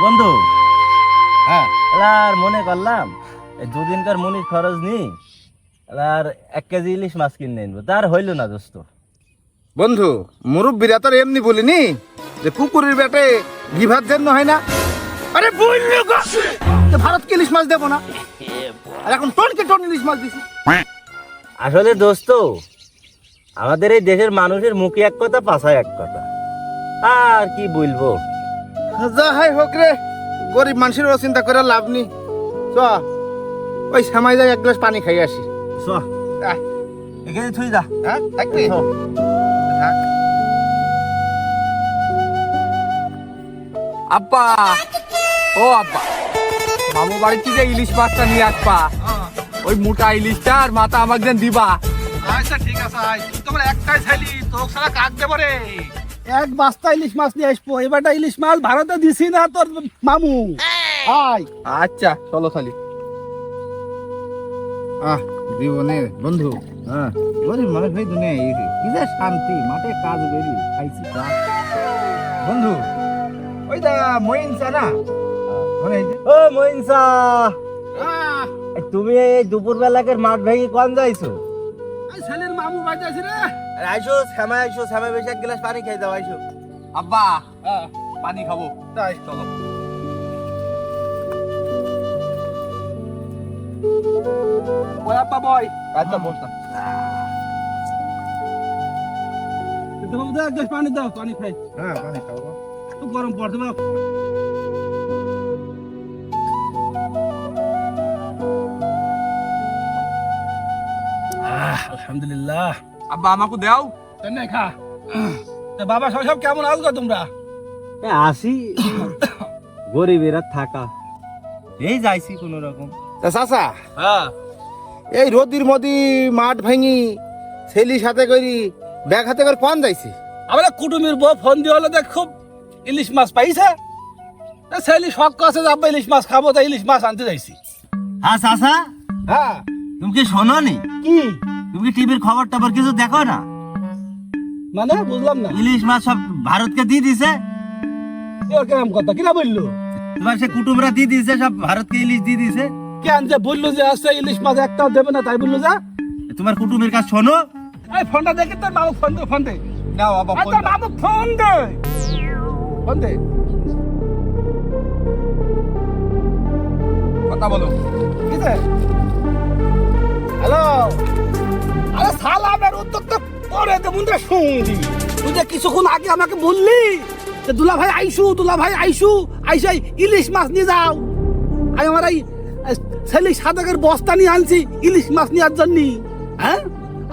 বন্ধু, হ্যাঁ আর মনে করলাম এই দুদিনকার মুনিশ খরচ নি আর 1 কেজি ইলিশ মাছ কিনে নেবো, তার হইল না দোস্ত। বন্ধু, মুরব্বীরা তো এমনি বলিনি যে কুকুরের বেটে গিভার জন্য হয় না। আরে বললো গো যে ভারতকে ইলিশ মাছ দেবো না, আর এখন টনকে টন ইলিশ মাছ দিছি। আসলে দোস্ত, আমাদের এই দেশের মানুষের মুখে এক কথা পাছায় এক কথা, আর কি বলবো। যা হাই হোক রে, গরিব মানুষেরও চিন্তা করে লাভ নেই। চ ওই সামাই যাই এক গ্লাস পানি খাই আসি। চ, এখানে থুই যা। হ্যাঁ থাকবি? চ। থাক। আব্বা, ও আব্বা, মামু বাড়ি থেকে ইলিশ মাছটা নিয়ে আসবা। ওই মোটা ইলিশটা আর মাথা আমাকে দেন দিবা। আচ্ছা ঠিক আছে, তুই তো একটাই ছেলি, তোর সারা কাক দেবো রে। এক বস্তা ইলিশ মাছ নিয়ে আসবো। এবারটা ইলিশ মাছ ভারতে দিছি না তোর মামু। আয় আচ্ছা চলো খালি। জীবনে বন্ধু, হ্যাঁ গরিব মানুষ ভাই দুনিয়ায় এই রে। কি যে শান্তি, মাঠে কাজ বেরি খাইছি কাজ। বন্ধু, ওই দা মইনসা না, মনে এই যে ও মইনসা, তুমি এই দুপুর বেলাকের মাঠ ভেঙে কোন যাইছো? ছেলের মামু বাড়ি আছে রে। আইসো শ্যামা বেশি 1 গ্লাস পানি খাই দাও। আইসো। আব্বা, পানি খাবো। তাই চলো। ওই আব্বা বয়। আচ্ছা বলতাম। তুমি এক গ্লাস পানি দাও, পানি খাই। হ্যাঁ পানি খাবো। খুব গরম পড়ছে বাপ। আলহামদুলিল্লাহ। আব্বা আমাকে দাও। তেনে খা। তা বাবা সব কেমন আছো তোমরা? আসি, গরিবেরা থাকা, এই যাইছি কোন রকম। তা চাচা, হ্যাঁ এই রোদির মদি মাঠ ভাঙি ছেলির সাথে করি ব্যাগ হাতে করে কোন যাইছি? আমরা কুটুমির বউ ফোন দিয়ে হলো, দেখ খুব ইলিশ মাছ পাইছে। ছেলে শখ আছে যে আব্বা ইলিশ মাছ খাবো, তাই ইলিশ মাছ আনতে যাইছি। হ্যাঁ চাচা, হ্যাঁ তুমি কি শোনো নি? কি তুমি কি টিভির খবর টবর কিছু দেখো না? মানে বুঝলাম না। ইলিশ মাছ সব ভারতকে দিয়ে দিছে। এর কেমন কথা কিনা বললো? তোমার সে কুটুমরা দিয়ে দিছে, সব ভারতকে ইলিশ দিয়ে দিছে। কেন যে বললো যে আছে ইলিশ মাছ একটাও দেবে না, তাই বললো যা। তোমার কুটুমের কাছে শোনো। এই ফোনটা দেখে তোর মামু ফোন দে, ফোন দে। নাও আব্বা আর ফোন তোর দাও। মামু ফোন দে, ফোন দে। কথা বলো। কিসে? হ্যালো। আরে সালামের উত্তর তো পরে দেবো না, শুনলি? তুই যে কিছুক্ষণ আগে আমাকে বললি যে দুলা ভাই আইসু আইসাই ইলিশ মাছ নিয়ে যাও। আমি আমার এই ছেলে সাদাকের বস্তা নিয়ে আনছি ইলিশ মাছ নেওয়ার জন্য। হ্যাঁ,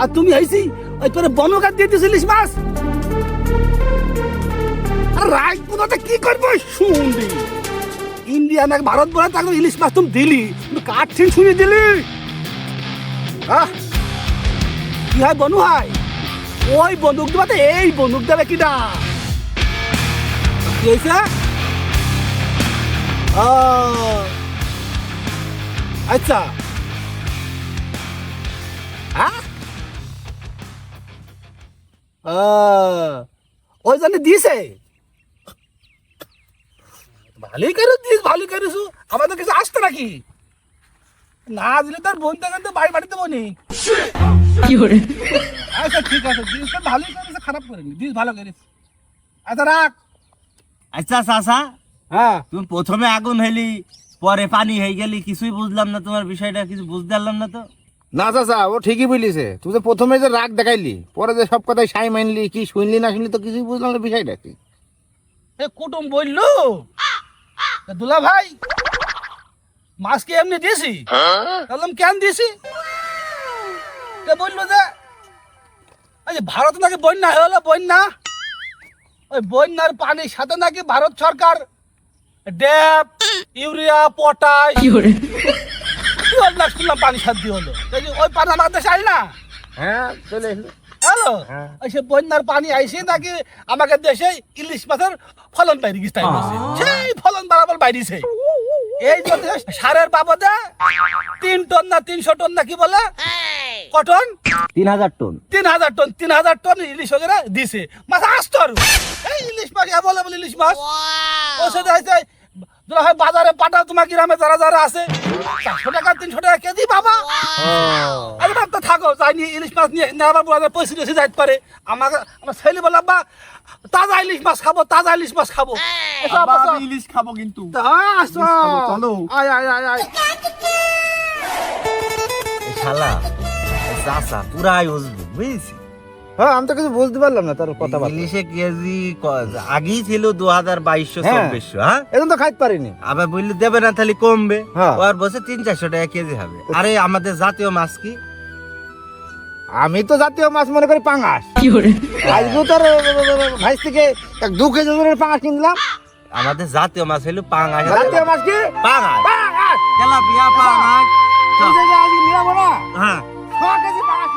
আর তুমি আইসি ওই তোর বনগাছ দিয়ে দিস ইলিশ মাছ। আর রাগ পুরোটা কি করবো শুনলি? ইন্ডিয়া নাকি ভারত বলে তাকে ইলিশ মাছ তুমি দিলি, তুমি কাঠছিন শুনে দিলি। আহ, কি হয় বনু হয়? ওই বন্দুক দেবে, এই বন্দুক দেবে কিনা? কি হয়েছে? ও, আচ্ছা। হ্যাঁ, ওই জন্য দিছে। ভালোই করেছো। আমাদের কিছু আসতো নাকি? না দিলে তার বোন থেকে বাড়িতে বনি। আচ্ছা ঠিক আছে, দিস তো ভালোই করেছে, খারাপ করেনি, দিস ভালো করেছে। আচ্ছা রাখ। আচ্ছা চাচা, হ্যাঁ, তুমি প্রথমে আগুন হইলি, পরে পানি হয়ে গেলি, কিছুই বুঝলাম না। তোমার বিষয়টা কিছু বুঝতে পারলাম না তো। না চাচা, ও ঠিকই বলিছে। তুই যে প্রথমে যে রাগ দেখাইলি, পরে যে সব কথাই সাই মানলি, কি শুনলি না শুনলি তো কিছুই বুঝলাম না বিষয়টা কি। এ কুটুম বললো দুলা ভাই মাছ কি এমনি দিয়েছি? বললাম কেন দিয়েছি? বললো যে ভারত নাকি বন্যা হলো, বন্যা, ওই বন্যার পানির সাথে নাকি ভারত সরকার ড্যাপ, ইউরিয়া, পটাশ শুনলাম পানি সাথে হলো। ওই পানি আমার দেশে আই না। হ্যাঁ চলে এসো। হ্যালো, ওই সে বন্যার পানি আইসে নাকি আমাদের দেশে ইলিশ মাছের ফলন বাইরে গেছে, তাই বলছে। সেই ফলন বাড়াবার বাইরেছে। এই জন্য সারের বাবদে 3 টন না 300 টন না কি বলে কটন 3000 টন। 3000 টন ইলিশ ওদের দিছে। মাছ আসতো আর এই ইলিশ মাছ অ্যাভেলেবল ইলিশ মাছ। ও সাথে দুলা ভাই বাজারে পাঠাও তোমার গ্রামে যারা যারা আছে 400 টাকা 300 টাকা কেজি বাবা আরে বাপ তো থাকো যাই নিয়ে ইলিশ মাছ নিয়ে না আবার বাজারে পয়সা দিয়ে যাইতে পারে আমার ছেলে বলা বা তাজা ইলিশ মাছ খাবো তাজা ইলিশ মাছ খাবো এসো, আব্বা, এসো। আমি ইলিশ খাবো কিন্তু। আসো চলো। আয় আয় আয় আয় এই শালা এই চাচা পুরাই উজবুক বুঝেছি। হ্যাঁ আমি তো কিছু বুঝতে পারলাম না তার কথা ইলিশে কেজি আগেই ছিল 2200 হ্যাঁ। 2400 হ্যাঁ এখন তো খাইতে পারিনি। আবার বললে দেবে না তাহলে কমবে হ্যাঁ। আর বসে 300-400 টাকা কেজি হবে। আরে আমাদের জাতীয় মাছ কি? আমি তো জাতীয় মাছ মনে করি পাঙাশ। আজকেও তোর ভাই থেকে 2 কেজি ওজনের পাঙাশ কিনলাম। আমাদের জাতীয় মাছ হলো পাঙাশ। জাতীয় মাছ কি? পাঙাশ পাঙাশ। তেলাপিয়া পাঙাশ তুই যে আজকে নিয়ে যাবো না, হ্যাঁ 6 কেজি পাঙাশ